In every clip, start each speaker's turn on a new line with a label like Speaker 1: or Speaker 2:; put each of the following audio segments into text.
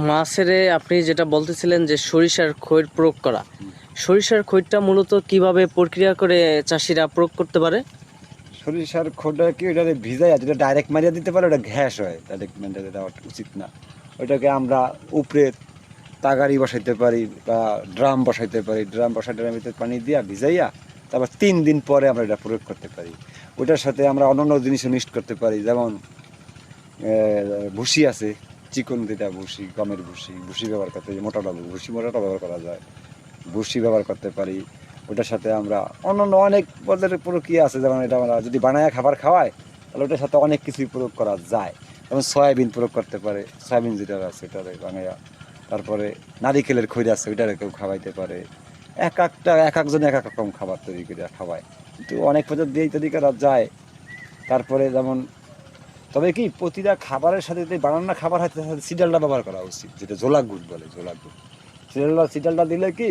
Speaker 1: মাছেরে আপনি যেটা বলতেছিলেন যে সরিষার খৈর প্রয়োগ করা,
Speaker 2: হুম।
Speaker 1: সরিষার খৈরটা মূলত কিভাবে প্রক্রিয়া করে চাষিরা প্রয়োগ করতে পারে?
Speaker 2: সরিষার খোলটা কি ওটা ভিজাইয়া যেটা ডাইরেক্ট মারিয়া দিতে পারে ওটা গ্যাস হয়, ডাইরেক্ট মেরে দেওয়া উচিত না। ওইটাকে আমরা উপরে তাগাড়ি বসাইতে পারি বা ড্রাম বসাইতে পারি, ড্রাম বসাই ড্রামের ভিতরে পানি দিয়া ভিজাইয়া তারপর 3 দিন পরে আমরা এটা প্রয়োগ করতে পারি। ওইটার সাথে আমরা অন্যান্য জিনিসও মিক্সড করতে পারি, যেমন ভুসি আছে, চিকন যেটা ভুসি, গমের ভুসি, ভুসি ব্যবহার করতে পারি, মোটা ডাল ভুসি, মোটাটা ব্যবহার করা যায়, ভুসি ব্যবহার করতে পারি। ওটার সাথে আমরা অন্যান্য অনেক পদের প্রক্রিয়া আছে, যেমন এটা আমরা যদি বানায় খাবার খাওয়াই তাহলে ওটার সাথে অনেক কিছুই প্রয়োগ করা যায়। যেমন সয়াবিন প্রয়োগ করতে পারে, সয়াবিন যেটা আছে ওটা বানাইয়া, তারপরে নারিকেলের খৈর আছে ওইটারে কেউ খাওয়াইতে পারে। এক একজনে এক এক রকম খাবার তৈরি করে খাওয়ায়, কিন্তু অনেক পদ্ধতি দিয়ে তৈরি করা যায়। তারপরে যেমন, তবে কি প্রতিটা খাবারের সাথে যদি বানানো খাবার হয় তাহলে সিডালটা ব্যবহার করা উচিত, যেটা ঝোলা গুড় বলে, ঝোলা গুড়। সিডালটা দিলে কি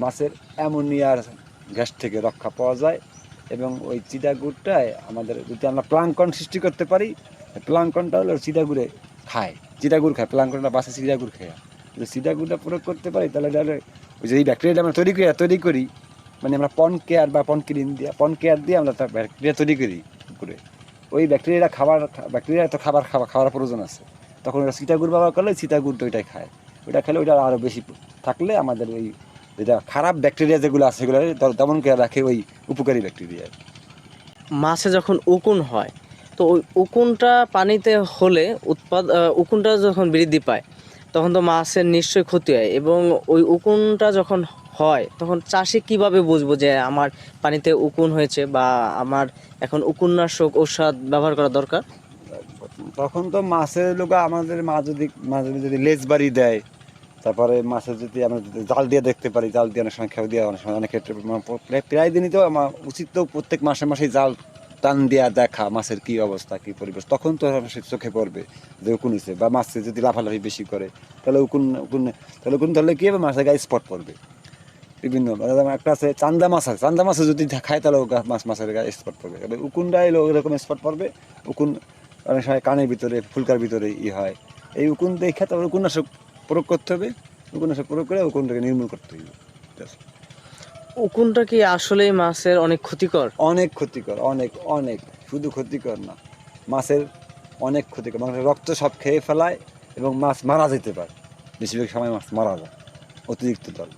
Speaker 2: মাছের অ্যামোনিয়ার গ্যাস থেকে রক্ষা পাওয়া যায়, এবং ওই চিটা গুড়টায় আমাদের যদি আমরা প্লাঙ্কন সৃষ্টি করতে পারি, প্লাঙ্কনটা হলো চিটা গুড়ে খায়, চিটা গুড় খায়, প্লাঙ্কনটা বাসে চিটা গুড় খায়। যদি চিটা গুড়টা প্রয়োগ করতে পারি তাহলে ওই যে এই ব্যাকটেরিয়াটা আমরা তৈরি করি, মানে আমরা পন কেয়ার বা পনকিরিন দিয়ে, পন কেয়ার দিয়ে আমরা তার ব্যাকটেরিয়া তৈরি করি পুকুরে। ওই ব্যাকটেরিয়া তো খাওয়ার প্রয়োজন আছে, তখন ওটা সীতাগুড় ব্যবহার করলে সীতাগুড় তো ওইটাই খায়। ওইটা খেলে ওইটা আরও বেশি থাকলে আমাদের ওই যেটা খারাপ ব্যাকটেরিয়া যেগুলো আছে সেগুলো তেমন করে রাখে ওই উপকারী ব্যাকটেরিয়া।
Speaker 1: মাছে যখন উকুন হয়, তো ওই উকুনটা পানিতে হলে উকুনটা যখন বৃদ্ধি পায় তখন তো মাছের নিশ্চয়ই ক্ষতি হয়, এবং ওই উকুনটা যখন হয় তখন চাষি কিভাবে বুঝবো যে আমার পানিতে উকুন হয়েছে বা আমার এখন উকুননাশক ঔষধ ব্যবহার করা দরকার?
Speaker 2: তখন তো মাছের লোক আমাদের মাছ যদি লেজ বাড়ি দেয়, তারপরে মাছের যদি আমরা যদি জাল দিয়ে দেখতে পারি, জাল দিয়ে অনেক সময় খেয়ে দিয়ে অনেক সময় অনেক ক্ষেত্রে প্রায় দিনই তো আমার উচিত তো প্রত্যেক মাসে মাসেই জাল টান দিয়া দেখা মাছের কি অবস্থা কি পরিবেশ, তখন তো সে চোখে পড়বে যে উকুন হয়েছে। বা মাছে যদি লাফালাফি বেশি করে তাহলে উকুন ধরলে কি হবে, মাছের গায়ে স্পট পড়বে বিভিন্ন। যেমন একটা আছে চান্দা মাছ, আছে চান্দা মাছে যদি খায় তাহলে মাছের গায়ে স্পট পড়বে, তবে উকুনটা এলো এরকম স্পট পড়বে। উকুন অনেক সময় কানের ভিতরে ফুলকার ভিতরে হয়। এই উকুন দেখে তারপরে উপন্যাসক প্রয়োগ করতে হবে, উপন্যাসক প্রয়োগ করে উকুনটাকে নির্মূল করতে হবে।
Speaker 1: উকুনটা কি আসলেই মাছের অনেক ক্ষতিকর?
Speaker 2: অনেক ক্ষতিকর, অনেক অনেক, শুধু ক্ষতিকর না, মাছের অনেক ক্ষতিকর, মানুষের রক্ত সব খেয়ে ফেলায় এবং মাছ মারা যেতে পারে, বেশিরভাগ সময় মাছ মারা যায় অতিরিক্ত জল।